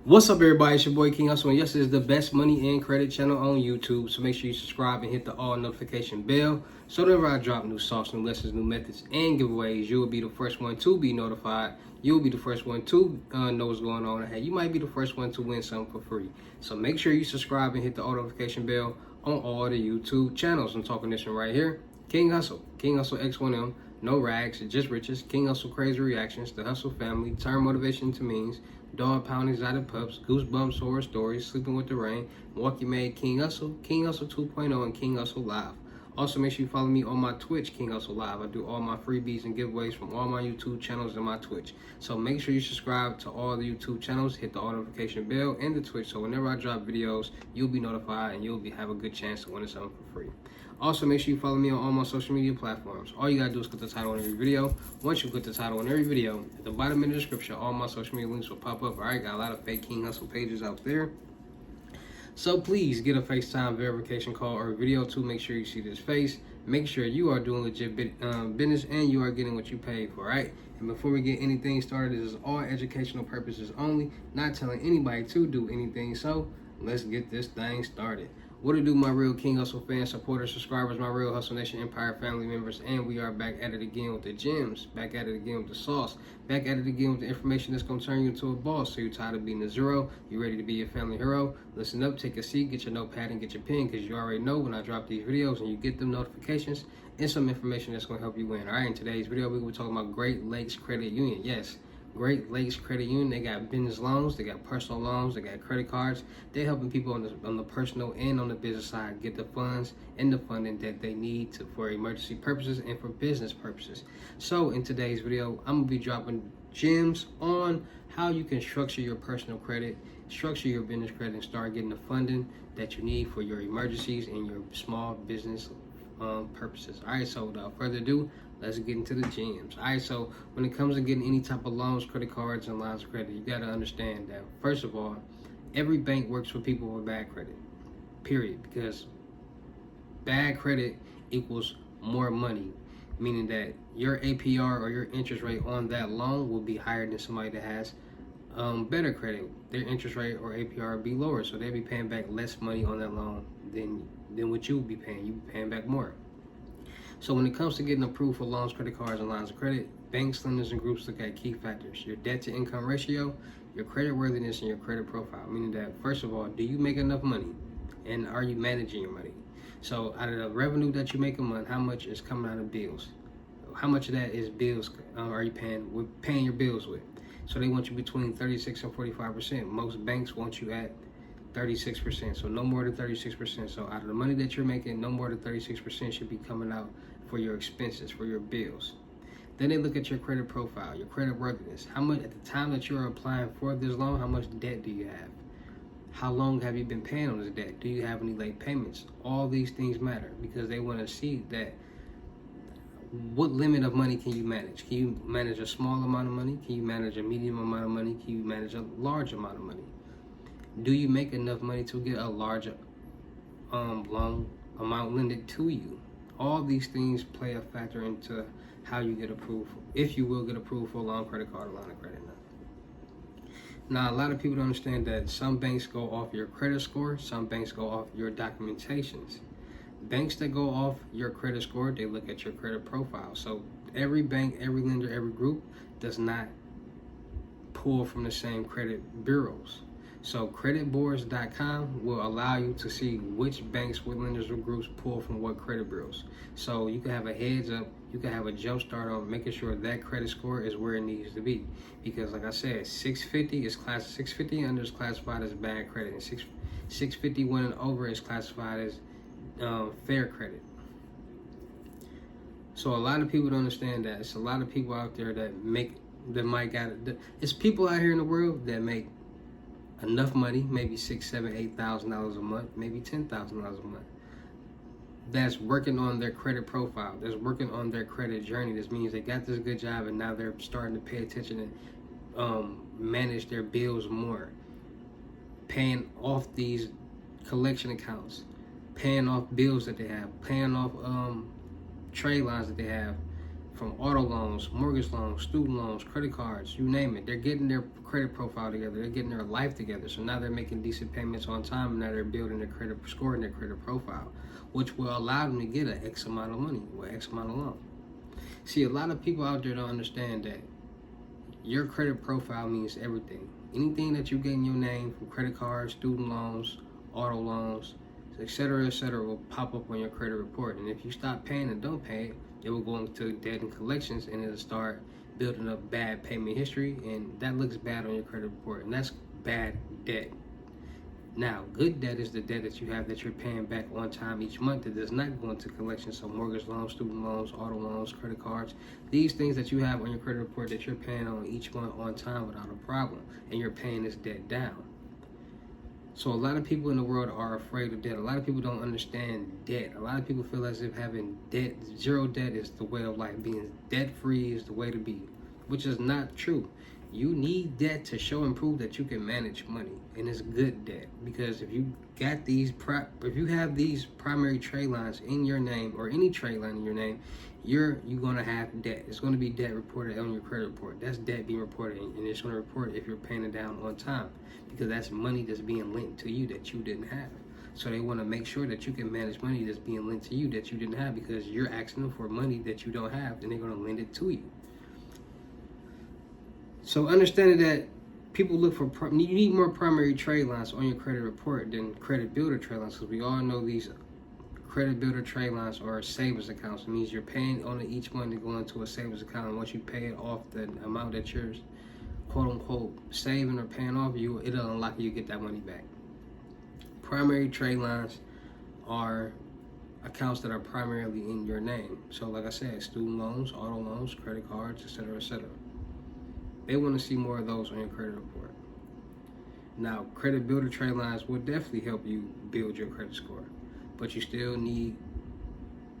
What's up, everybody? It's your boy King Hustle, and yes, it's the best money and credit channel on YouTube. So make sure you subscribe and hit the all notification bell. So whenever I drop new sauce, new lessons, new methods, and giveaways, you will be the first one to be notified. You'll be the first one to know what's going on. Hey, you might be the first one to win something for free. So make sure you subscribe and hit the all notification bell on all the YouTube channels. I'm talking this one right here. King Hustle X1M, no rags, just riches. King Hustle crazy reactions, the Hustle family, turn motivation to means, dog pound exotic pups, goosebumps horror stories, sleeping with the rain, Milwaukee made King Hustle 2.0, and King Hustle Live. Also, make sure you follow me on my Twitch, King Hustle Live. I do all my freebies and giveaways from all my YouTube channels and my Twitch. So make sure you subscribe to all the YouTube channels, hit the all notification bell and the Twitch. So whenever I drop videos, you'll be notified and you'll have a good chance to win something for free. Also, make sure you follow me on all my social media platforms. All you gotta do is click the title on every video. Once you click the title on every video, at the bottom in the description, all my social media links will pop up. All right, got a lot of fake King Hustle pages out there. So please get a FaceTime verification call or video to make sure you see this face. Make sure you are doing legit business and you are getting what you paid for, right? And before we get anything started, this is all educational purposes only, not telling anybody to do anything. So let's get this thing started. What it do, my real King Hustle fans, supporters, subscribers, my real Hustle Nation Empire family members, and we are back at it again with the gems, back at it again with the sauce, back at it again with the information that's going to turn you into a boss. So you're tired of being a zero, you ready to be a family hero? Listen up, take a seat, get your notepad and get your pen, because you already know when I drop these videos and you get them notifications and some information that's going to help you win. All right, in today's video, we're going to be talking about Great Lakes Credit Union. Yes, Great Lakes Credit Union. They got business loans, they got personal loans, they got credit cards. They're helping people on the personal and on the business side get the funds and the funding that they need for emergency purposes and for business purposes. So in today's video, I'm gonna be dropping gems on how you can structure your personal credit, structure your business credit, and start getting the funding that you need for your emergencies and your small business purposes. All right, so without further ado, let's get into the gems. All right, so when it comes to getting any type of loans, credit cards, and lines of credit, you got to understand that, first of all, every bank works for people with bad credit, period, because bad credit equals more money, meaning that your APR or your interest rate on that loan will be higher than somebody that has better credit. Their interest rate or APR will be lower, so they'll be paying back less money on that loan than what you would be paying. You'll be paying back more. So when it comes to getting approved for loans, credit cards, and lines of credit, banks, lenders, and groups look at key factors: your debt to income ratio, your credit worthiness, and your credit profile. Meaning that, first of all, do you make enough money, and are you managing your money? So out of the revenue that you make a month, how much is coming out of bills? How much of that is bills are you paying your bills with? So they want you between 36 and 45%. Most banks want you at 36%, so no more than 36%. So out of the money that you're making, no more than 36% should be coming out for your expenses, for your bills. Then they look at your credit profile, your credit worthiness. How much, at the time that you're applying for this loan, how much debt do you have? How long have you been paying on this debt? Do you have any late payments? All these things matter because they want to see that what limit of money can you manage? Can you manage a small amount of money? Can you manage a medium amount of money? Can you manage a large amount of money? Do you make enough money to get a large loan amount lended to you? All these things play a factor into how you get approved, if you will get approved for a loan, credit card, or line of credit. Now, a lot of people don't understand that some banks go off your credit score, some banks go off your documentations. Banks that go off your credit score, they look at your credit profile. So every bank, every lender, every group does not pull from the same credit bureaus. So creditboards.com will allow you to see which banks, what lenders, or groups pull from what credit bureaus. So you can have a heads up, you can have a jump start on making sure that credit score is where it needs to be. Because like I said, 650 and under is classified as bad credit, and 651 and over is classified as fair credit. So a lot of people don't understand that. It's a lot of people out there it's people out here in the world that make enough money, maybe $6,000, $7,000, $8,000 a month, maybe $10,000 a month, that's working on their credit profile, that's working on their credit journey. This means they got this good job and now they're starting to pay attention and manage their bills more, paying off these collection accounts, paying off bills that they have, paying off trade lines that they have, from auto loans, mortgage loans, student loans, credit cards, you name it. They're getting their credit profile together. They're getting their life together. So now they're making decent payments on time, and now they're building their credit score and their credit profile, which will allow them to get an X amount of money or X amount of loan. See, a lot of people out there don't understand that your credit profile means everything. Anything that you get in your name from credit cards, student loans, auto loans, etc., will pop up on your credit report. And if you stop paying and don't pay it, it will go into debt and collections, and it'll start building up bad payment history, and that looks bad on your credit report, and that's bad debt. Now, good debt is the debt that you have that you're paying back on time each month that does not go into collections. So mortgage loans, student loans, auto loans, credit cards, these things that you have on your credit report that you're paying on each month on time without a problem, and you're paying this debt down. So a lot of people in the world are afraid of debt. A lot of people don't understand debt. A lot of people feel as if having debt, zero debt, is the way of life. Being debt-free is the way to be, which is not true. You need debt to show and prove that you can manage money, and it's good debt. Because if you got these, if you have these primary trade lines in your name, or any trade line in your name, you're gonna have debt. It's gonna be debt reported on your credit report. That's debt being reported, and it's gonna report if you're paying it down on time, because that's money that's being linked to you that you didn't have. So they want to make sure that you can manage money that's being linked to you that you didn't have, because you're asking them for money that you don't have, and they're gonna lend it to you. So understanding that people look for, you need more primary trade lines on your credit report than credit builder trade lines, because we all know these credit builder trade lines are savings accounts. It means you're paying on it each month to go into a savings account, and once you pay it off the amount that you're quote unquote saving or paying off, it'll unlock you to get that money back. Primary trade lines are accounts that are primarily in your name. So like I said, student loans, auto loans, credit cards, etc., etc. They want to see more of those on your credit report. Now, credit builder trade lines will definitely help you build your credit score, but you still need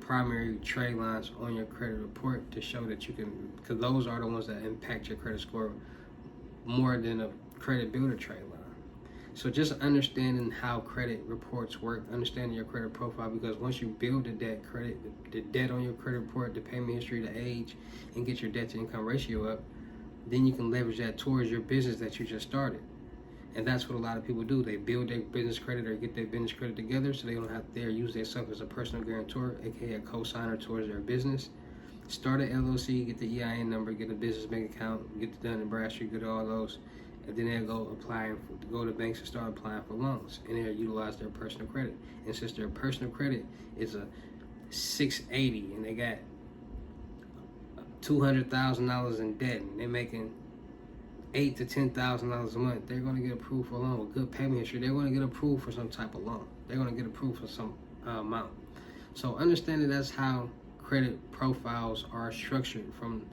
primary trade lines on your credit report to show that you can, because those are the ones that impact your credit score more than a credit builder trade line. So just understanding how credit reports work, understanding your credit profile, because once you build the debt on your credit report, the payment history, the age, and get your debt to income ratio up, then you can leverage that towards your business that you just started. And that's what a lot of people do. They build their business credit or get their business credit together, so they don't have to use themselves as a personal guarantor, aka a co-signer towards their business. Start an LLC, get the EIN number, get a business bank account, get the Dun & Bradstreet, get all those, and then they'll go to banks and start applying for loans, and they'll utilize their personal credit. And since their personal credit is a 680, and they got $200,000 in debt, and they're making $8,000 to $10,000 a month, they're going to get approved for a loan with good payment history. They're going to get approved for some type of loan. They're going to get approved for some amount. So understanding that's how credit profiles are structured from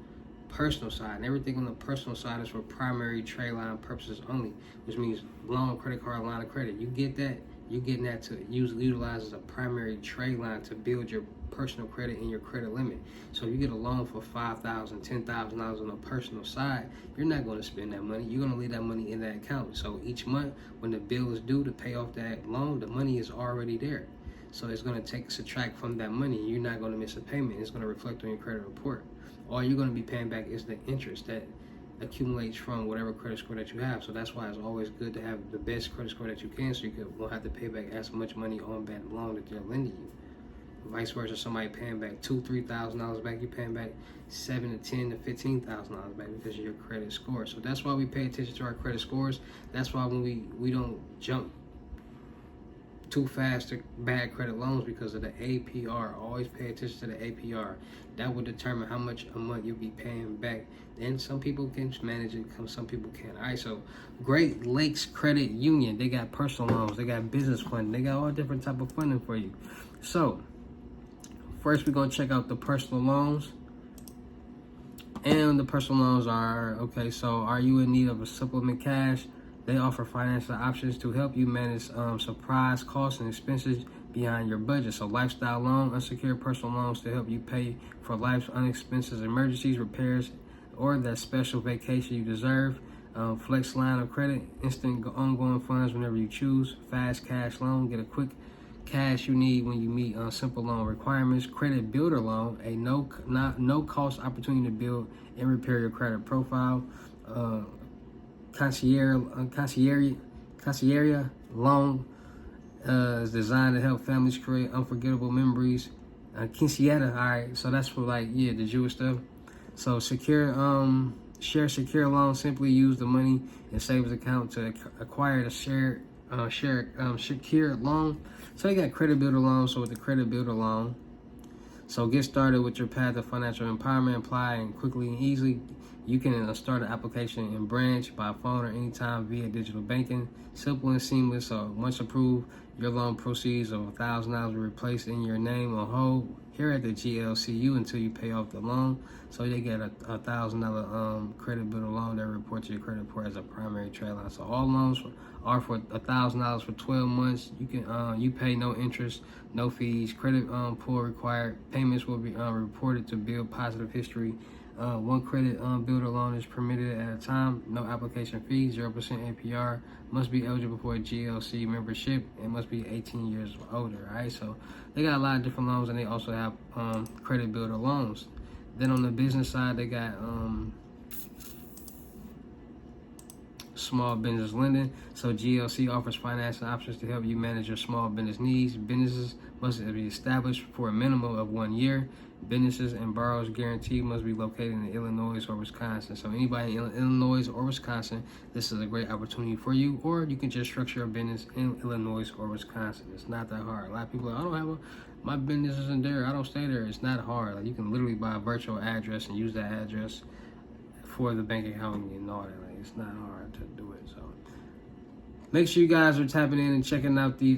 personal side, and everything on the personal side is for primary trade line purposes only, which means loan, credit card, line of credit. You get that, you're getting that to utilize as a primary trade line to build your personal credit and your credit limit. So if you get a loan for $5,000, $10,000 on the personal side, you're not going to spend that money. You're going to leave that money in that account. So each month when the bill is due to pay off that loan, the money is already there. So it's going to subtract from that money. You're not going to miss a payment. It's going to reflect on your credit report. All you're going to be paying back is the interest that accumulates from whatever credit score that you have. So that's why it's always good to have the best credit score that you can, so you won't have to pay back as much money on that loan that they're lending you. Vice versa, somebody paying back $2,000, $3,000 back, you're paying back $7,000 to $10,000 to $15,000 back because of your credit score. So that's why we pay attention to our credit scores. That's why when we don't jump too fast to bad credit loans, because of the APR. Always pay attention to the APR. That will determine how much a month you'll be paying back. And some people can manage it, some people can't. All right, so Great Lakes Credit Union, they got personal loans, they got business funding, they got all different type of funding for you. So first we're gonna check out the personal loans. And the personal loans are, okay, so are you in need of a supplement cash? They offer financial options to help you manage surprise costs and expenses beyond your budget. So lifestyle loan, unsecured personal loans to help you pay for life's unexpenses, emergencies, repairs, or that special vacation you deserve. Flex line of credit, instant ongoing funds whenever you choose. Fast cash loan, get a quick cash you need when you meet simple loan requirements. Credit builder loan, a no cost opportunity to build and repair your credit profile. Concierge loan is designed to help families create unforgettable memories. Quinceañera, all right, so that's for like the Jewish stuff. So share secure loan. Simply use the money in savings account to acquire the secured loan. So they got credit builder loan. So with the credit builder loan, so get started with your path to financial empowerment. Apply and quickly and easily. You can start an application in branch, by phone, or anytime via digital banking. Simple and seamless. So once approved, your loan proceeds of $1,000 will be replaced in your name on hold here at the GLCU until you pay off the loan. So they get a $1,000 credit builder loan that reports to your credit report as a primary trade line. So all loans are for $1,000 for 12 months. You can you pay no interest, no fees. Credit pull required. Payments will be reported to build positive history. One credit builder loan is permitted at a time. No application fee. 0% APR. Must be eligible for a GLC membership and must be 18 years or older. All right, so they got a lot of different loans, and they also have credit builder loans. Then on the business side, they got small business lending. So GLC offers financing options to help you manage your small business needs. Businesses must be established for a minimum of 1 year. Businesses and borrowers guaranteed must be located in Illinois or Wisconsin. So anybody in Illinois or Wisconsin, this is a great opportunity for you. Or you can just structure a business in Illinois or Wisconsin. It's not that hard. A lot of people are like, I don't have my business isn't there. I don't stay there. It's not hard. Like, you can literally buy a virtual address and use that address for the bank account and all that. Like, it's not hard to do it. So make sure you guys are tapping in and checking out the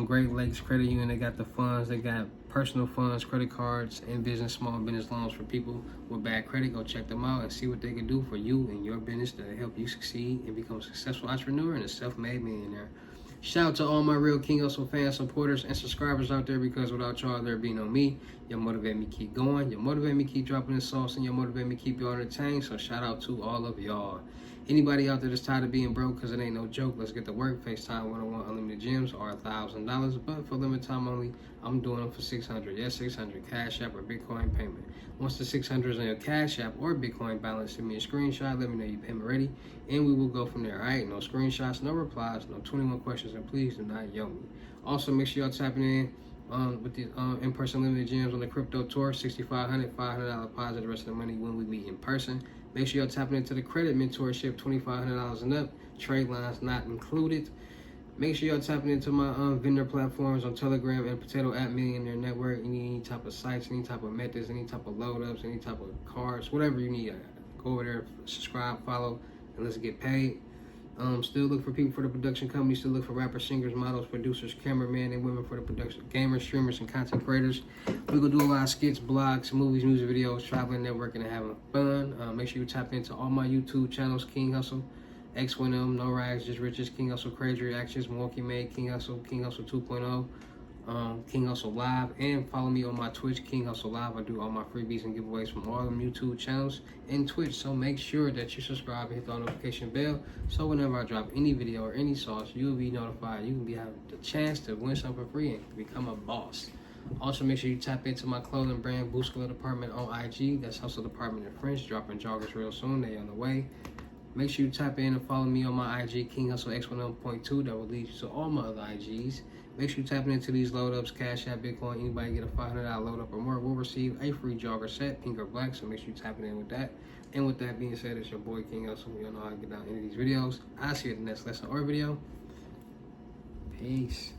Great Lakes Credit Union. They got the funds. They got personal funds, credit cards, and small business loans for people with bad credit. Go check them out and see what they can do for you and your business to help you succeed and become a successful entrepreneur and a self-made millionaire. Shout out to all my real King Hustle fans, supporters, and subscribers out there, because without y'all, there'd be no me. You motivate me keep going. You motivate me keep dropping the sauce, and you motivate me keep you entertained. So shout out to all of y'all. Anybody out there that's tired of being broke, because it ain't no joke, let's get to work. FaceTime 101 unlimited gems are $1,000, but for limited time only, I'm doing them for $600. Yes, $600 Cash App or Bitcoin payment. Once the $600 is on your Cash App or Bitcoin balance, send me a screenshot. Let me know your payment ready, and we will go from there. All right, no screenshots, no replies, no 21 questions, and please do not yell me. Also, make sure y'all tapping in with the in-person limited gems on the crypto tour. $6,500, $500 deposit, the rest of the money when we meet in person. Make sure y'all tapping into the credit mentorship, $2,500 and up. Trade lines not included. Make sure y'all tapping into my vendor platforms on Telegram and Potato App Millionaire Network. You need any type of sites, any type of methods, any type of load ups, any type of cards, whatever you need. Go over there, subscribe, follow, and let's get paid. Still look for people for the production company. Still look for rappers, singers, models, producers, cameramen, and women for the production. Gamers, streamers, and content creators. We're going to do a lot of skits, blogs, movies, music videos, traveling, networking, and having fun. Make sure you tap into all my YouTube channels, King Hustle, X1M, No Rags, Just Riches, King Hustle, Crazy Reactions, Milwaukee Made, King Hustle 2.0. King Hustle Live, and follow me on my Twitch, King Hustle Live. I do all my freebies and giveaways from all them YouTube channels and Twitch, so make sure that you subscribe and hit the notification bell, so whenever I drop any video or any sauce, you'll be notified. You can have the chance to win something for free and become a boss. Also, make sure you tap into my clothing brand, Bouscula Department on IG. That's Hustle Department in French. Dropping joggers real soon. They on the way. Make sure you tap in and follow me on my IG, King Hustle X1M.2. That will lead you to all my other IGs. Make sure you tap into these load ups, Cash App, Bitcoin. Anybody get a $500 load up or more will receive a free jogger set, pink or black. So make sure you tap in with that. And with that being said, it's your boy King Hustle. You know how to get down into these videos. I'll see you in the next lesson or video. Peace.